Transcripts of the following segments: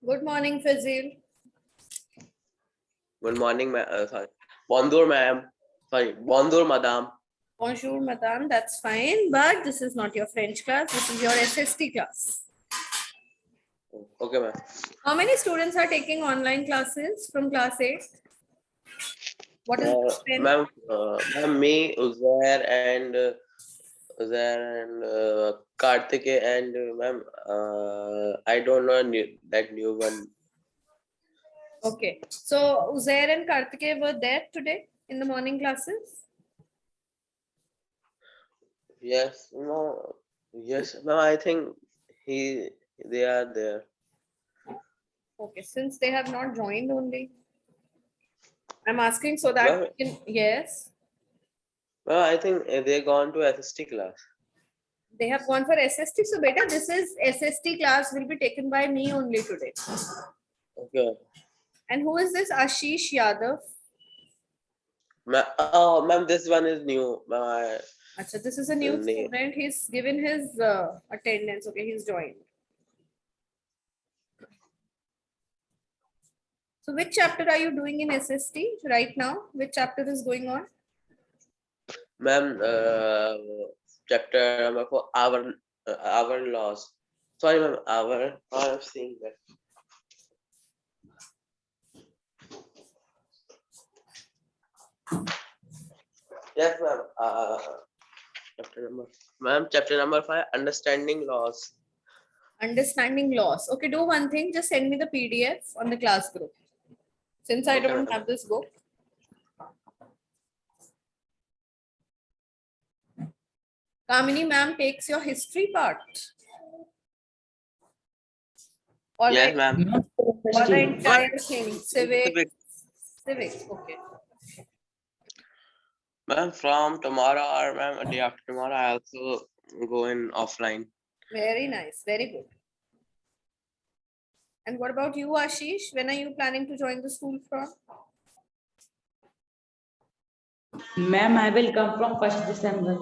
Good morning, Fazil. Good morning, sorry. Bonjour, ma'am. Sorry, bonjour, madam. Bonjour, madame. That's fine, but this is not your French class. This is your SST class. Okay, ma'am. How many students are taking online classes from class 8? What is the strength? Ma'am, me, Uzair and Karthike and ma'am, I don't know that new one. Okay. So, Uzair and Kartike were there today in the morning classes? Yes, no, yes, ma'am. I think they are there. Okay. Since they have not joined only, I'm asking so that Ma'am, we can, yes, ma'am, I think they gone to SST class. they have gone for SST. So, beta, this is SST class will be taken by me only today. Okay. And who is this Ashish Yadav? Oh, ma'am, this one is new. Ma'am, Achha, this is a new student. He's given his attendance. Okay, he's joined. So which chapter are you doing in SST right now? Which chapter is going on? Ma'am, chapter number 4, our laws. Sorry, ma'am, I'm seeing that. Yes, ma'am. Chapter number 5, understanding laws. Understanding laws. Okay, do one thing. Just send me the PDF on the class group. Since I don't have this book. Kamini ma'am takes your history part. Or Yes, ma'am. Or the entire thing. Civics. Okay. Ma'am, from tomorrow or ma'am, a day after tomorrow, I also go in offline. Very nice. Very good. And what about you, Ashish? When are you planning to join the school from? Ma'am, I will come from 1st December.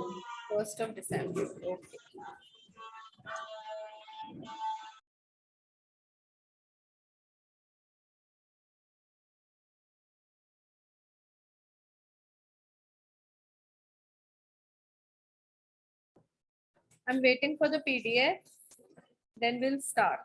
1st of December. Okay. I'm waiting for the PDF. Then we'll start.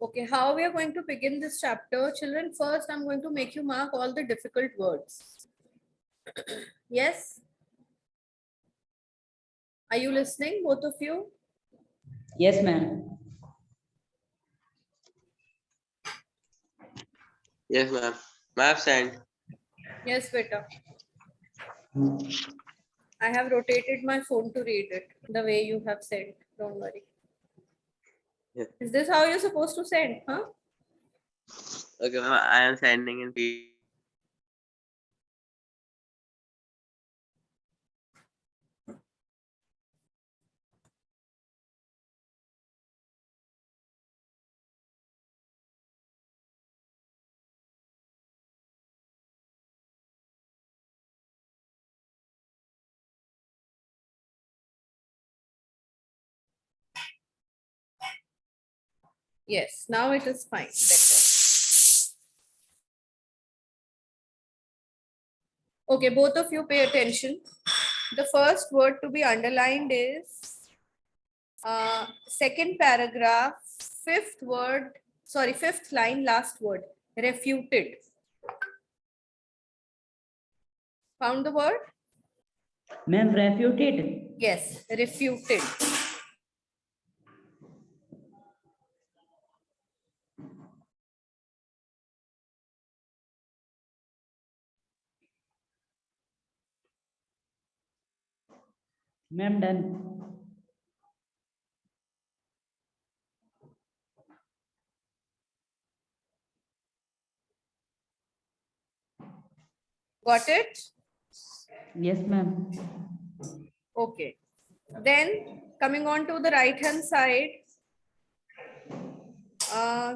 Okay, how we are going to begin this chapter? Children, first I'm going to make you mark all the difficult words. Yes? Are you listening, both of you? Yes, ma'am. Yes, ma'am. Ma'am, sent. Yes, beta. I have rotated my phone to read it the way you have sent. Don't worry. Yeah. Is this how you're supposed to send? Huh? Okay, ma'am, I am sending in PDF. Yes, now it is fine. Better. Okay, both of you pay attention. The first word to be underlined is second paragraph, fifth line, last word, refuted. Found the word? Ma'am, refuted. Yes, refuted. Ma'am, done. Got it? Yes, ma'am. Okay. Then coming on to the right hand side. Uh,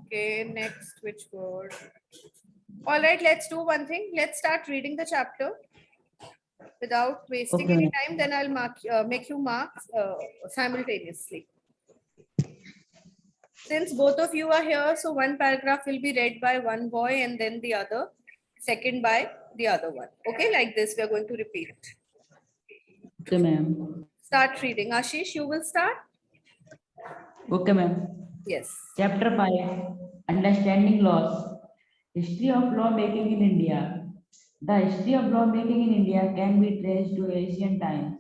okay, next, which word? All right, let's do one thing. Let's start reading the chapter without wasting Okay, any ma'am. time. Then I'll make you mark simultaneously. Since both of you are here, so one paragraph will be read by one boy and then the other, second by the other one. Okay, like this, we are going to repeat. Okay, ma'am. Start reading. Ashish, you will start? Okay, ma'am. Yes. Chapter 5, Understanding Laws. History of Lawmaking in India. The history of lawmaking in India can be traced to ancient times.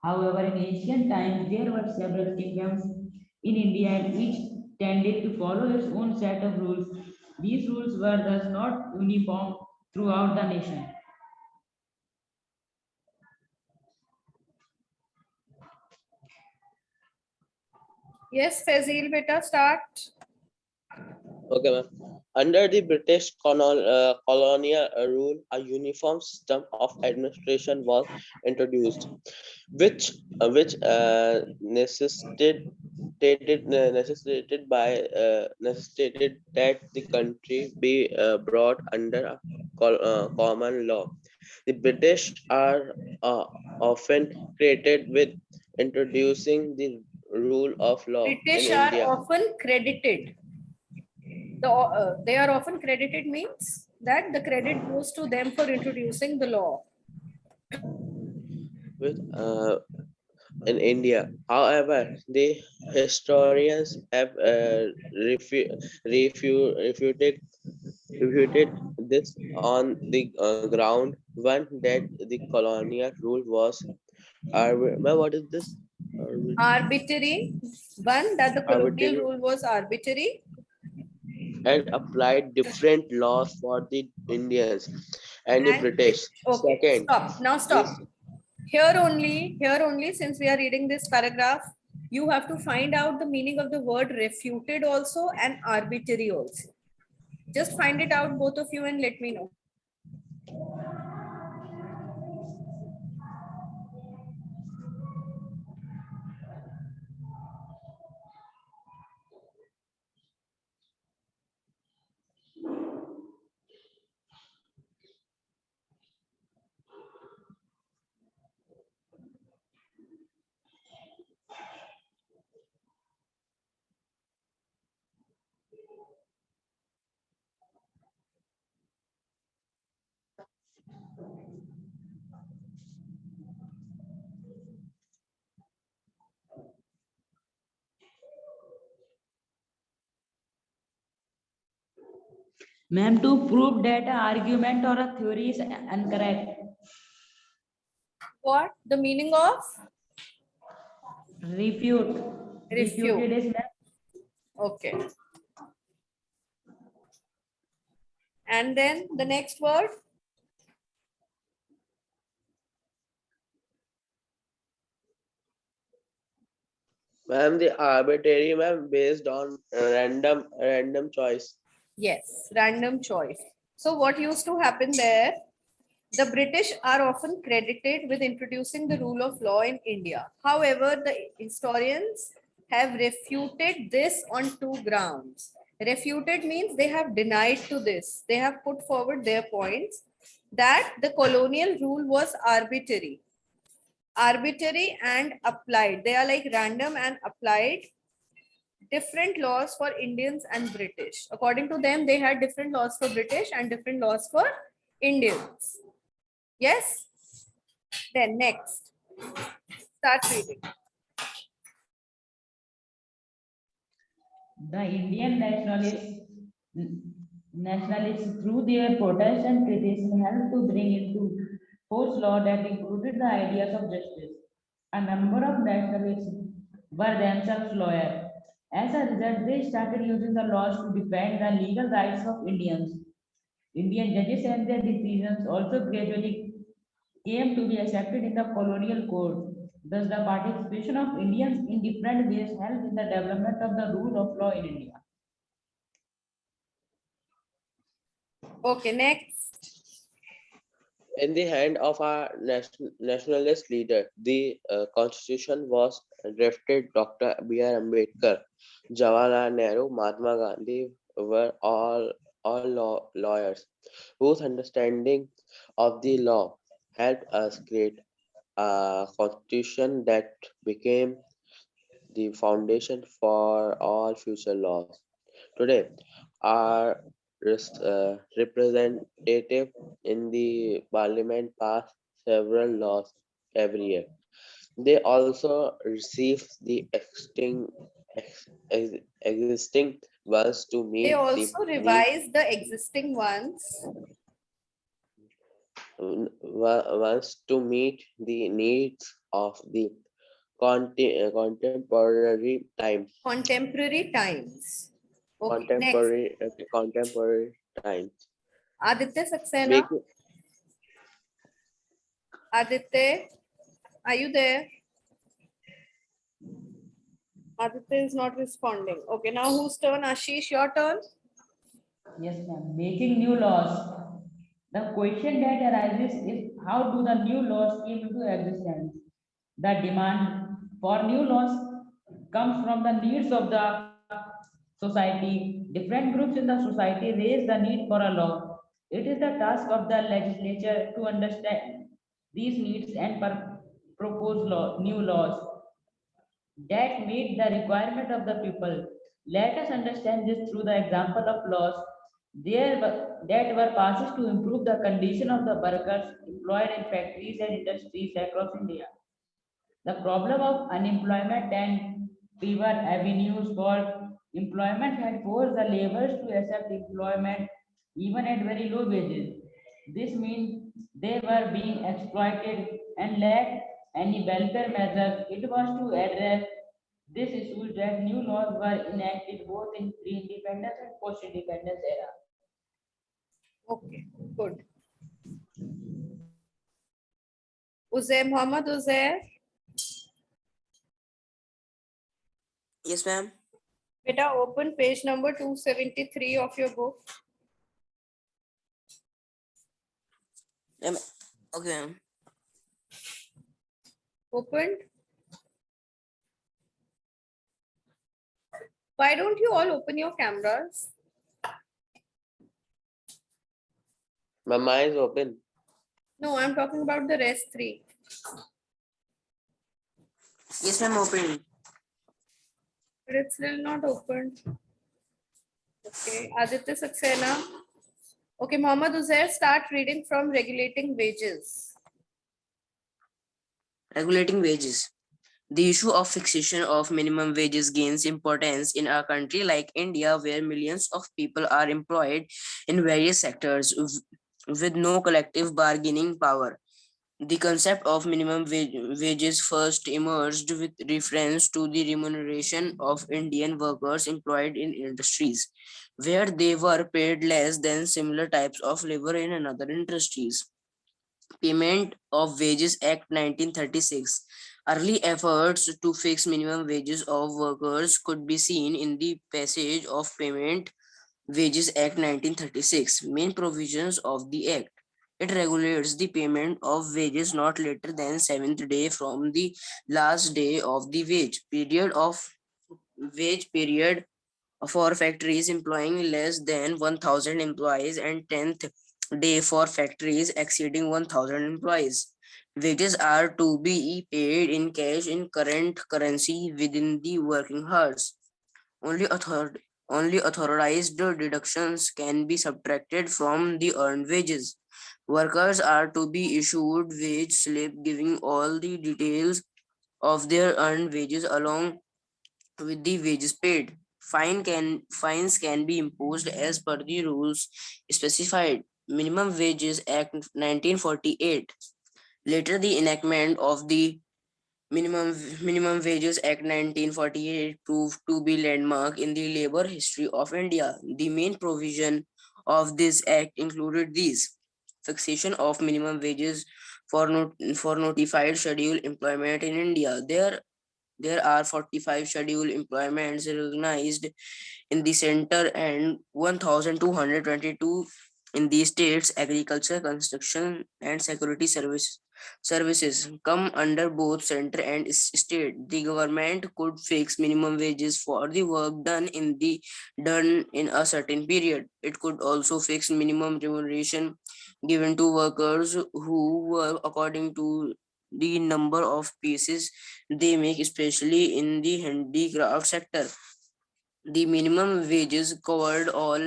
However, in ancient times, there were several kingdoms in India and each tended to follow its own set of rules. These rules were thus not uniform throughout the nation. Yes, Fazil, beta, start. Okay, ma'am. Under the British colonial rule, a uniform system of administration was introduced, which necessitated that the country be brought under a common law. The British are often credited with introducing the rule of law in British are India. often credited. They are often credited means that the credit goes to them for introducing the law. With in India. However, the historians have refuted this on the ground one that the colonial rule was what is this? Arbitrary. One, that the colonial Arbitrary rule was arbitrary. and applied different laws for the Indians and the And British. okay, Second, stop. Now stop. this Here only, since we are reading this paragraph, you have to find out the meaning of the word refuted also and arbitrary also. Just find it out, both of you, and let me know. Ma'am, to prove that an argument or a theory is incorrect, What? The meaning of refute. Refuted refute. is ma'am. Okay. And then the next word? ma'am the arbitrary ma'am based on random choice. Yes, random choice. So what used to happen there? The British are often credited with introducing the rule of law in India. However, the historians have refuted this on two grounds. Refuted means they have denied to this. They have put forward their points that the colonial rule was arbitrary. Arbitrary and applied. They are like random and applied different laws for Indians and British. According to them, they had different laws for British and different laws for Indians. Yes? Then next, start reading. The Indian nationalists through their protests and criticism helped to bring into force law that included the ideas of justice. A number of nationalists were themselves lawyers. As a result, they started using the laws to defend the legal rights of Indians. Indian judges and their decisions also gradually came to be accepted in the colonial code. Thus, the participation of Indians in different ways helped in the development of the rule of law in India. Okay, next. In the hand of our nationalist leader, the constitution was drafted. Dr. B.R. Ambedkar, Jawaharlal Nehru, Mahatma Gandhi were all lawyers whose understanding of the law helped us create a constitution that became the foundation for all future laws. Today, our representative in the parliament pass several laws every year. They also receive the existing ones to They meet the also need revise the existing ones. to meet the needs of the contemporary times. Contemporary times. Okay, next. Contemporary times. Aditya Saxena. Making Aditya, are you there? Aditya is not responding. Okay, now whose turn? Ashish, your turn. Yes, ma'am. Making new laws. The question that arises is how do the new laws came into existence? The demand for new laws comes from the needs of the society. Different groups in the society raise the need for a law. It is the task of the legislature to understand these needs and propose new laws that meet the requirement of the people. Let us understand this through the example of laws that were passed to improve the condition of the workers employed in factories and industries across India. The problem of unemployment and fewer avenues for employment had forced the laborers to accept employment even at very low wages. This means they were being exploited and lacked any welfare measures. It was to address this issue that new laws were enacted both in pre-independence and post-independence era. Okay, good. Uzair, Muhammad Uzair. Yes, ma'am. Beta, open page number 273 of your book. Okay, ma'am. Opened. Why don't you all open your cameras? my mind is open. No, I'm talking about the rest three. Yes, ma'am. Open. But it's still not opened. Okay, Aditya Saxena. Okay, Muhammad Uzair, start reading from regulating wages. Regulating wages. The issue of fixation of minimum wages gains importance in a country like India, where millions of people are employed in various sectors with no collective bargaining power. The concept of minimum wages first emerged with reference to the remuneration of Indian workers employed in industries, where they were paid less than similar types of labor in another industries. Payment of Wages Act 1936. Early efforts to fix minimum wages of workers could be seen in the passage of Payment Wages Act 1936. Main provisions of the Act. It regulates the payment of wages not later than seventh day from the last day of the wage period for factories employing less than 1,000 employees and 10th day for factories exceeding 1,000 employees. Wages are to be paid in cash in current currency within the working hours. Only only authorized deductions can be subtracted from the earned wages. Workers are to be issued wage slip giving all the details of their earned wages along with the wages paid. Fines can be imposed as per the rules specified. Minimum Wages Act 1948. Later, the enactment of the Minimum Wages Act 1948 proved to be landmark in the labor history of India. The main provision of this act included these: fixation of minimum wages for notified scheduled employment in India. There are 45 scheduled employments recognized in the center and 1,222 in the states. Agriculture, construction, and security services come under both center and state. The government could fix minimum wages for the work done in a certain period. It could also fix minimum remuneration given to workers who work according to the number of pieces they make, especially in the handicraft sector. The minimum wages covered all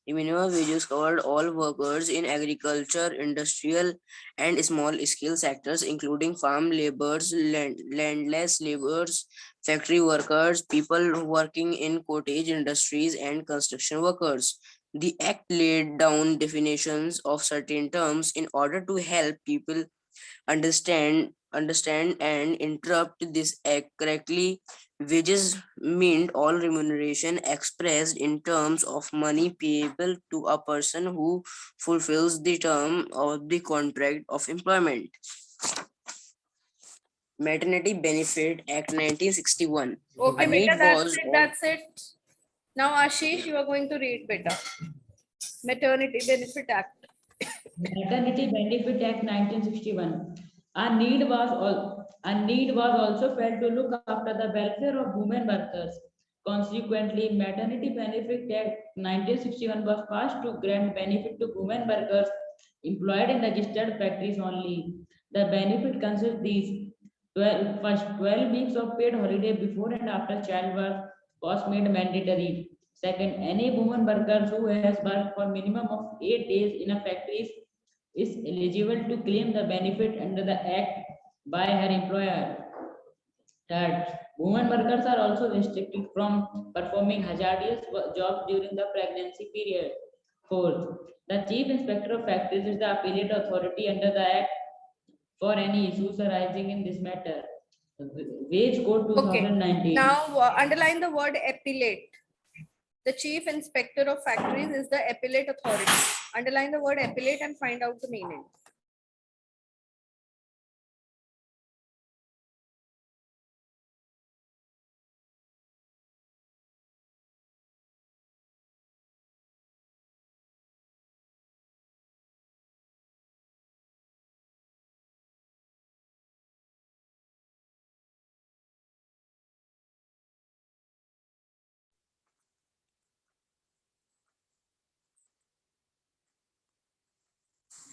the minimum wages covered all workers in agriculture, industrial, and small scale sectors, including farm laborers, landless laborers, factory workers, people working in cottage industries, and construction workers. The act laid down definitions of certain terms in order to help people understand and interrupt this act correctly. Wages meant all remuneration expressed in terms of money payable to a person who fulfills the term of the contract of employment. Maternity Benefit Act 1961. Okay, A beta, need was that's it. Now, Ashish, you are going to read, beta. Maternity Benefit Act. Maternity Benefit Act 1961. A need was also felt to look after the welfare of women workers. Consequently, Maternity Benefit Act 1961 was passed to grant benefit to women workers employed in registered factories only. The benefit consists these: 12 weeks of paid holiday before and after childbirth was made mandatory. Second, any woman worker who has worked for minimum of 8 days in a factory is eligible to claim the benefit under the act by her employer. Third, women workers are also restricted from performing hazardous jobs during the pregnancy period. Fourth, the Chief Inspector of Factories is the appellate authority under the Act for any issues arising in this matter. Wage Code Okay. 2019. Now, underline the word appellate. The Chief Inspector of Factories is the appellate authority. Underline the word appellate and find out the meaning.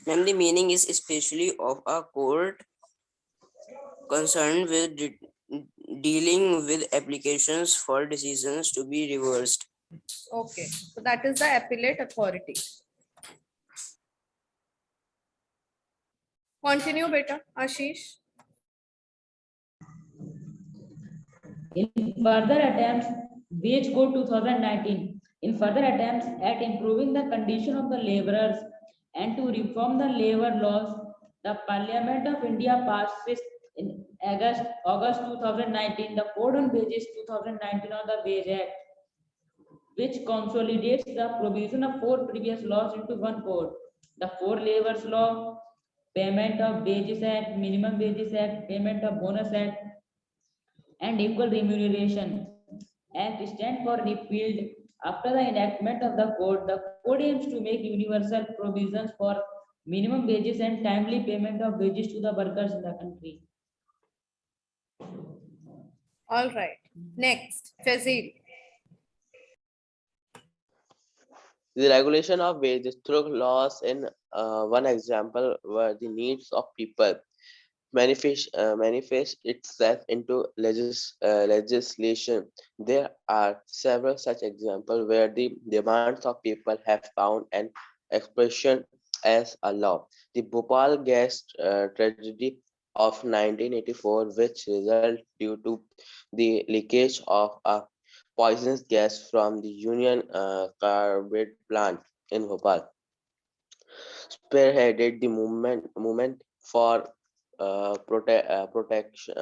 and the meaning is especially of a court concerned with dealing with applications for decisions to be reversed. Okay, so that is the appellate authority. Continue, beta, Ashish. In further attempts, Wage Code 2019, in further attempts at improving the condition of the laborers and to reform the labor laws, the Parliament of India passed in August 2019 the Code on Wages 2019 or the Wage Act, which consolidates the provision of four previous laws into one code. The Four Labors Law, Payment of Wages Act, Minimum Wages Act, Payment of Bonus Act, and Equal Remuneration Act stand for repealed. After the enactment of the code aims to make universal provisions for minimum wages and timely payment of wages to the workers in the country. All right. Next, Fazil. The regulation of wages through laws in one example where the needs of people manifest itself into legislation. There are several such examples where the demands of people have found an expression as a law. The Bhopal gas tragedy of 1984, which resulted due to the leakage of a poisonous gas from the Union Carbide plant in Bhopal, spearheaded the movement for protection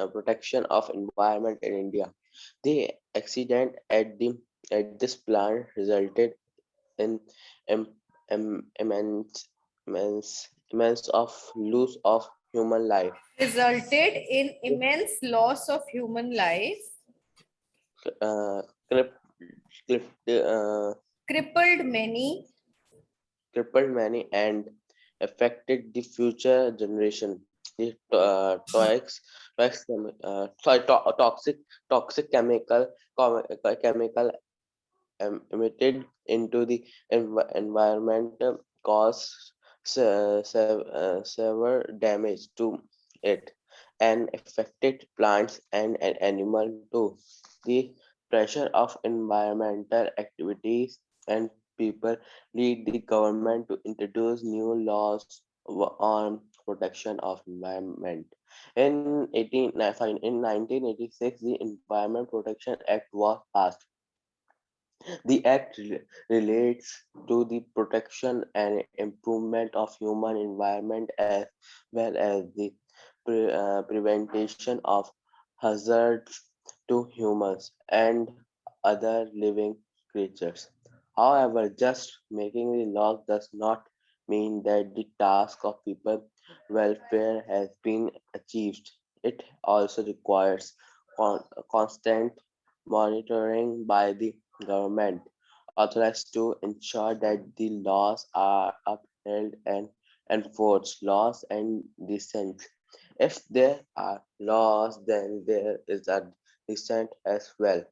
of environment in India. The accident at this plant resulted in im- immense of loss of human life. Resulted in immense loss of human life, Uh, crip, uh, crippled many, crippled many and affected the future generation. The toxic chemical emitted into the environment cause severe damage to it and affected plants and animal too. The pressure of environmental activities and people lead the government to introduce new laws on protection of environment. In 1986, the Environment Protection Act was passed. The act relates to the protection and improvement of human environment as well as the prevention of hazards to humans and other living creatures. However, just making the laws does not mean that the task of people welfare has been achieved. It also requires constant monitoring by the government authorized to ensure that the laws are upheld and enforced. Laws and dissent. If there are laws, then there is a dissent as well.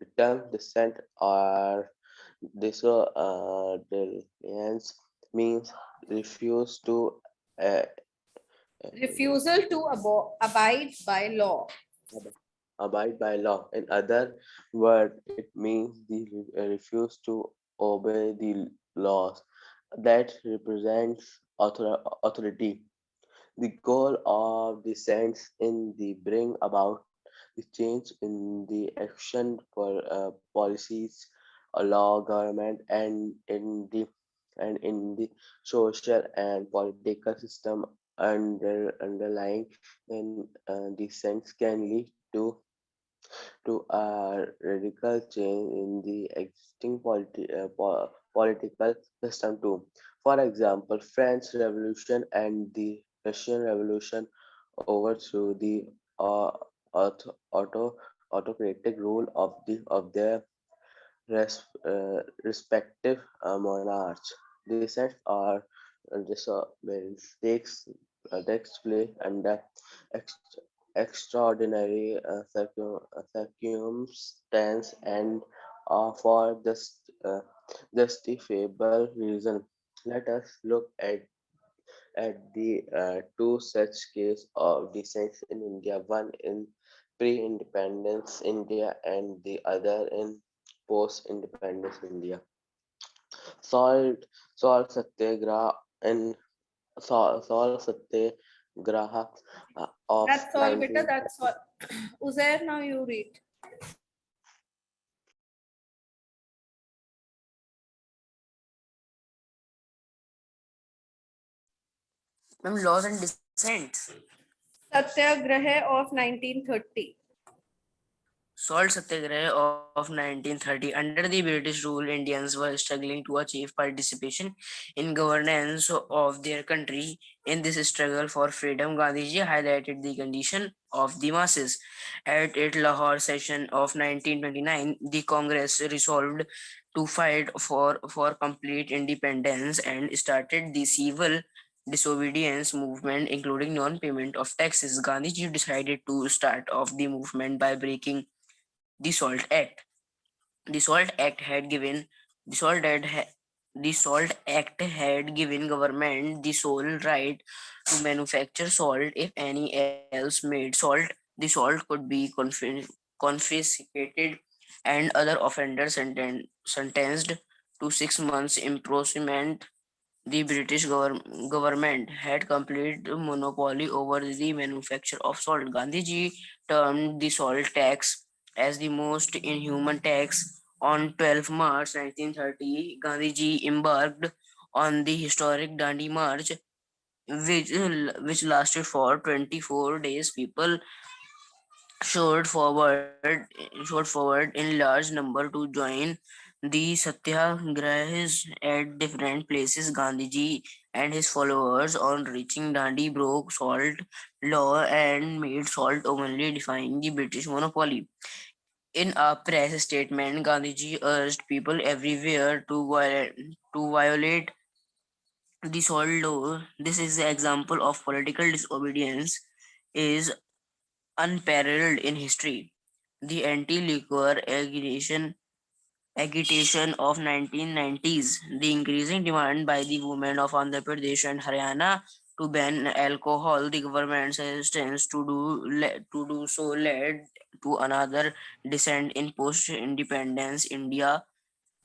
The term dissent or disobedience means refuse to uh, refusal to abide by law. abide by law. In other words, it means the refuse to obey the laws that represents authority. The goal of the sentence in the bring about the change in the action for policies, law, government, and in the social and political system underlying in the sense can lead to a radical change in the existing political system too. For example, French Revolution and the Russian Revolution overthrew the uh, autocratic rule of their respective monarchs. Dissent or takes place under ex- extraordinary circumstance and for justifiable reason. Let us look at the two such cases of dissent in India, one in pre-independence India and the other in post-independence India. Salt, salt satyagraha and salt satyagraha of That's all, beta. 19. That's all. Uzair, now you read. Laws and dissent. Satyagraha of 1930. Salt Satyagraha of 1930. Under the British rule, Indians were struggling to achieve participation in governance of their country. In this struggle for freedom, Gandhiji highlighted the condition of the masses. At its Lahore session of 1929, the Congress resolved to fight for complete independence and started the civil disobedience movement, including non-payment of taxes. Gandhiji decided to start off the movement by breaking the Salt Act. The Salt Act had given the Salt Act ha- the Salt Act had given government the sole right to manufacture salt. If any else made salt, the salt could be confiscated and other offenders sentenced to 6 months imprisonment. The British government had complete monopoly over the manufacture of salt. Gandhiji termed the salt tax as the most inhuman tax. On 12 March 1930, Gandhiji embarked on the historic Dandi March, which lasted for 24 days. People showed forward in large number to join the satyagrahis at different places. Gandhiji and his followers on reaching Dandi broke salt law and made salt openly, defying the British monopoly. In a press statement, Gandhiji urged people everywhere to violate the salt law. This is the example of political disobedience is unparalleled in history. The anti-liquor agitation of 1990s, the increasing demand by the women of Andhra Pradesh and Haryana to ban alcohol, the government's resistance to do so led to another descent in post-independence India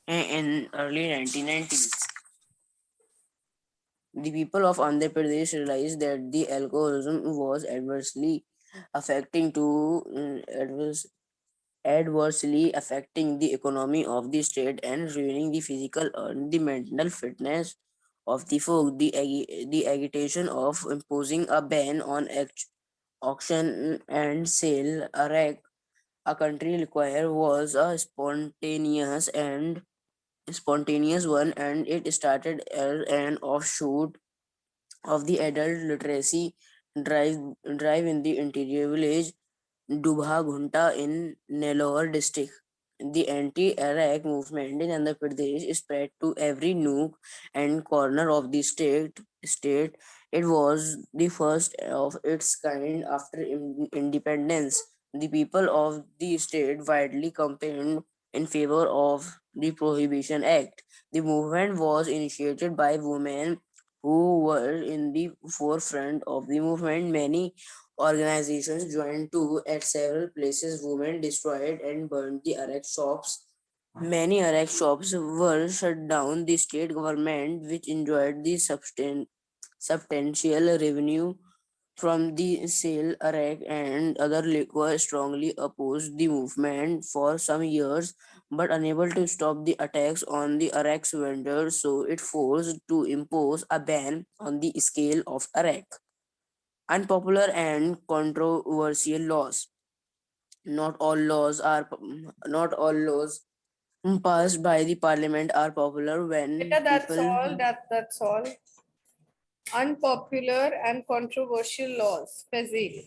in early 1990s. The people of Andhra Pradesh realized that the alcoholism was affecting to adversely affecting the economy of the state and ruining the physical and the mental fitness of the folk. The agitation of imposing a ban on auction and sale a country require was a spontaneous one, and it started as an offshoot of the adult literacy drive drive in the interior village Dubha Ghunta in Nellore district. The anti-Iraq movement in Andhra Pradesh spread to every nook and corner of the state. It was the first of its kind after independence. The people of the state widely campaigned in favor of the Prohibition Act. The movement was initiated by women who were in the forefront of the movement. Many organizations joined too. At several places, women destroyed and burned the Arak shops. Many Arak shops were shut down. The state government, which enjoyed the substantial revenue from the sale Arak and other liquor, strongly opposed the movement for some years, but unable to stop the attacks on the Arak vendors, so it forced to impose a ban on the scale of Arak. Unpopular and controversial laws. Not all laws passed by the parliament are popular when Beta, that's people. all. That's all. Unpopular and controversial laws. Fazil.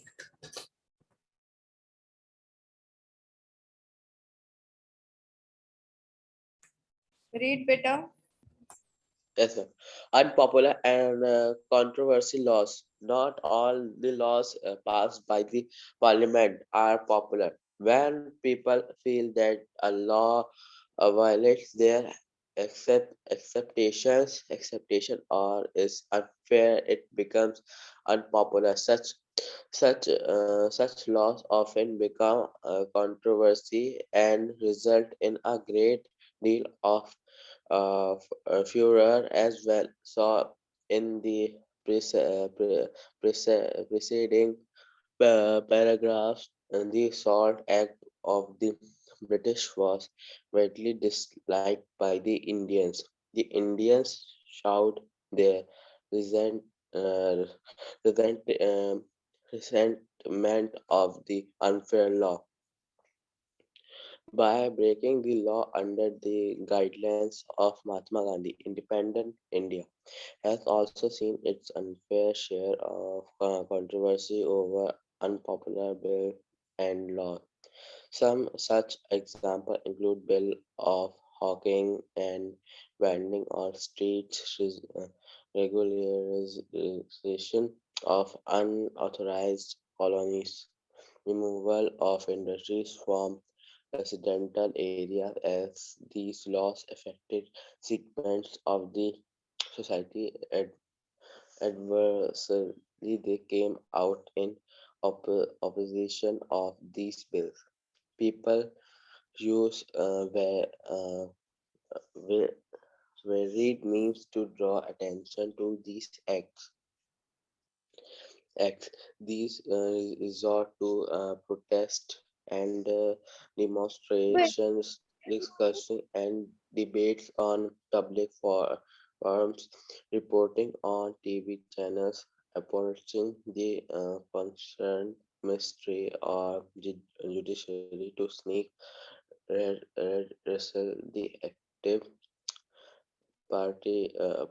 Read, beta. Yes, ma'am. Unpopular and controversial laws. Not all the laws passed by the parliament are popular. When people feel that a law violates their acceptation or is unfair, it becomes unpopular. Such laws often become a controversy and result in a great deal of furor as well. So, in the preceding paragraphs, the Salt Act of the British was widely disliked by the Indians. The Indians showed their resent, uh, resent, um, resentment of the unfair law by breaking the law under the guidelines of Mahatma Gandhi. Independent India has also seen its unfair share of controversy over unpopular bill and law. Some such examples include Bill of Hawking and vending on streets, regularization of unauthorized colonies, removal of industries from residential areas as these laws affected segments of the society adversely. They came out in opposition of these bills. People use where, where read means to draw attention to these acts. These resort to protest and demonstrations, discussion and debates on public firms reporting on TV channels approaching the concerned ministry or judiciary to sneak wrestle the active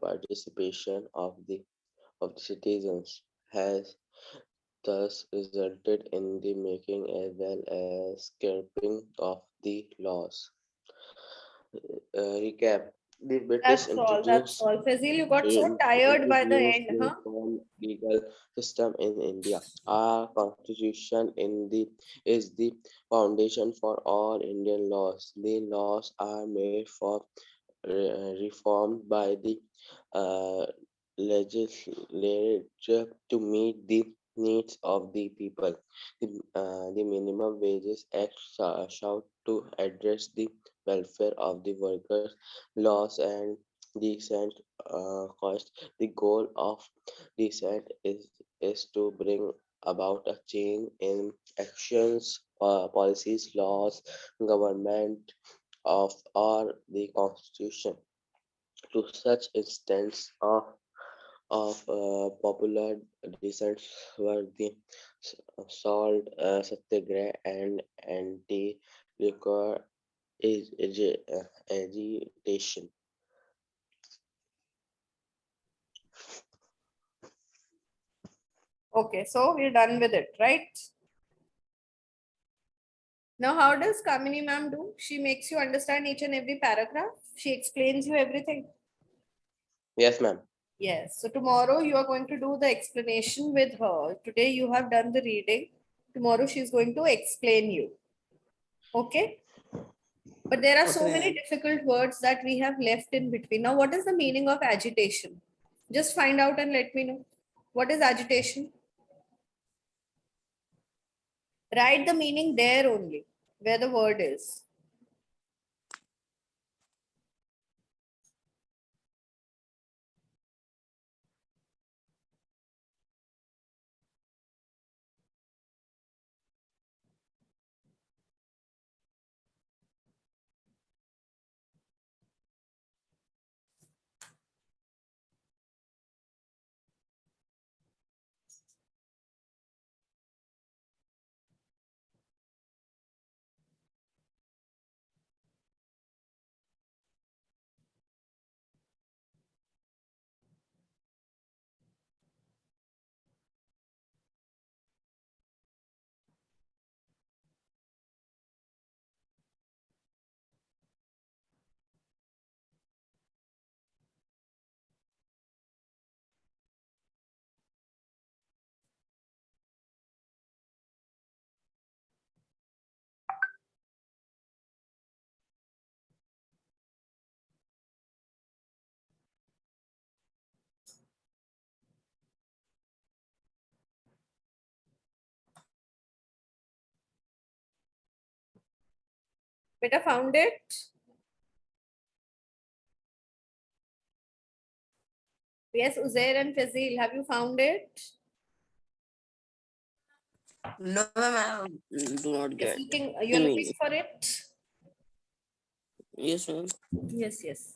participation of the citizens has thus resulted in the making as well as scraping of the laws. Recap: the British That's all. That's introduced all. Fazil, you got so tired by the introduced end, the huh? reform legal system in India. Our constitution is the foundation for all Indian laws. The laws are made for reformed by the uh, legislature to meet the needs of the people. The Minimum Wages Act sought to address the welfare of the workers, laws, and decent cost. The goal of decent is to bring about a change in actions, policies, laws, government of or the constitution to such instance of popular dissent were the salt satyagraha and anti-liquor agitation. Okay, so we're done with it, right? Now, how does Kamini ma'am do? She makes you understand each and every paragraph. She explains you everything. Yes, ma'am. Yes. So tomorrow you are going to do the explanation with her. Today you have done the reading. Tomorrow she's going to explain you. Okay. But there are Okay, so many ma'am. difficult words that we have left in between. Now, what is the meaning of agitation? Just find out and let me know. What is agitation? Write the meaning there only, where the word is. Beta found it. Yes, Uzair and Fazil, have you found it? No, ma'am. I do not Yes, get you're any looking meaning. for it. Yes, ma'am. Yes, yes.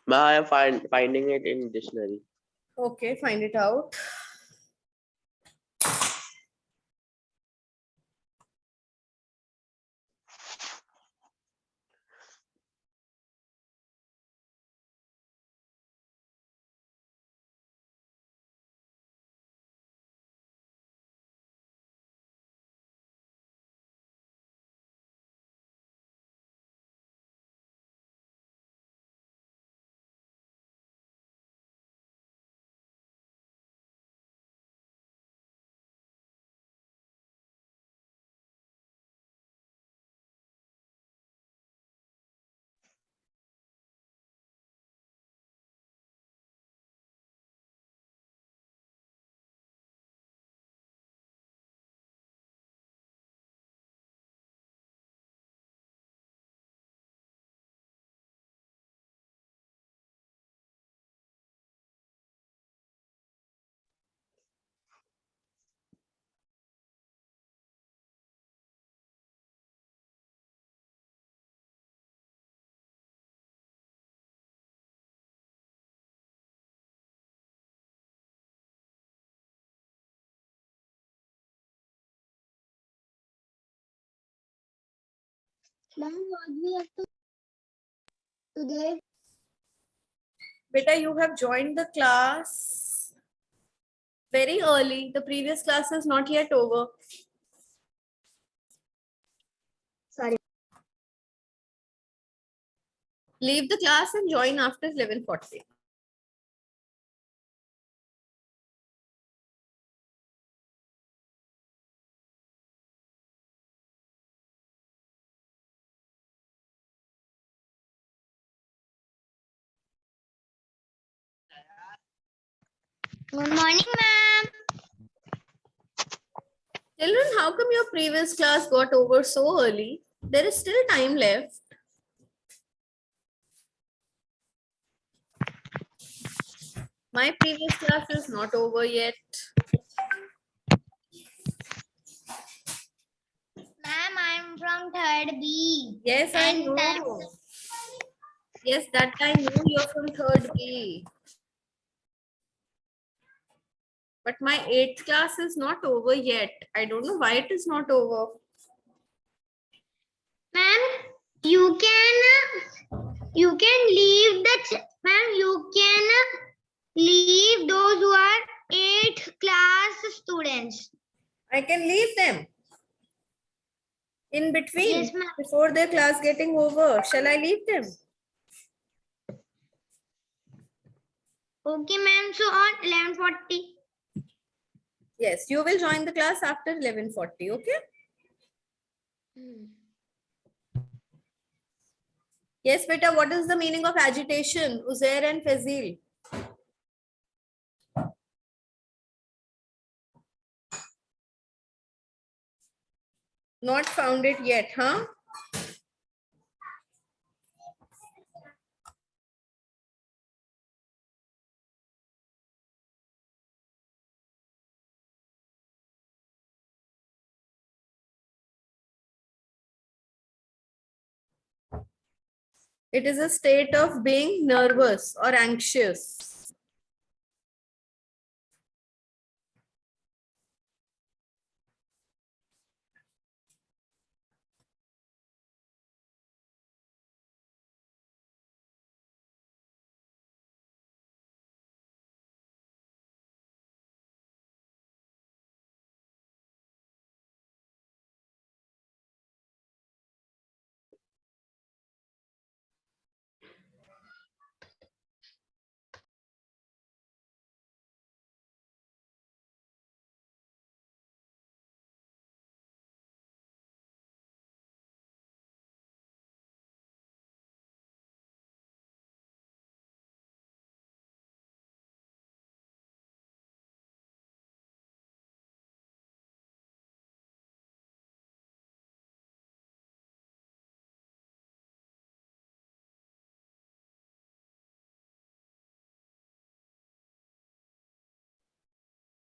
Ma'am, I am finding it in dictionary. Okay, find it out. Ma'am, what we have to today? Beta, you have joined the class very early. The previous class is not yet over. Sorry. Leave the class and join after 11:40. Good morning, ma'am. Children, how come your previous class got over so early? There is still time left. My previous class is not over yet. Ma'am, I'm from third B. Yes, I And know. Yes, that I know you're from third B. But my 8th class is not over yet. I don't know why it is not over. Ma'am, you can leave ma'am, you can leave those who are 8th class students. I can leave them in between Yes, ma'am. before their class getting over. Shall I leave them? Okay, ma'am. So on 11:40. Yes, you will join the class after 11:40. Okay. Yes, beta, what is the meaning of agitation? Uzair and Fazil. Not found it yet, huh? It is a state of being nervous or anxious.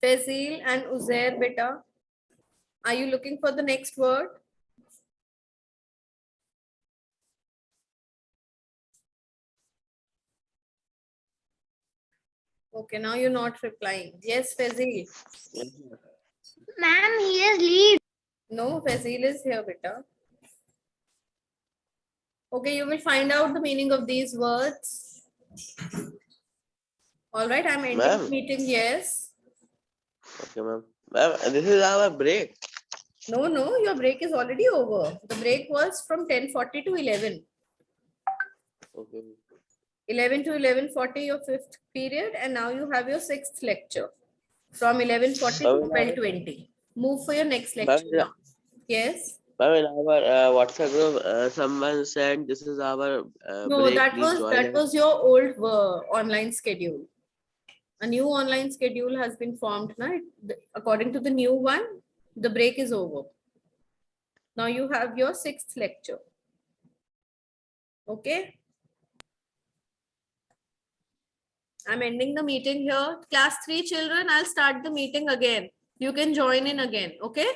Fazil and Uzair, beta. Are you looking for the next word? Okay, now you're not replying. Yes, Fazil. Ma'am, he is lead. No, Fazil is here, beta. Okay, you will find out the meaning of these words. All right, I'm ending the Ma'am. meeting. Yes. Okay, ma'am. Ma'am, this is our break. No, no, your break is already over. The break was from 10:40 to 11. Okay. 11 to 11:40, your 5th period, and now you have your 6th lecture from 11:40 to 12:20. Move for your next lecture Ma'am, now. Yes. ma'am, in our WhatsApp group, someone said this is our No, break. that Please was join us. your old online schedule. A new online schedule has been formed now. According to the new one, the break is over. Now you have your 6th lecture. Okay. I'm ending the meeting here. Class 3 children, I'll start the meeting again. You can join in again. Okay.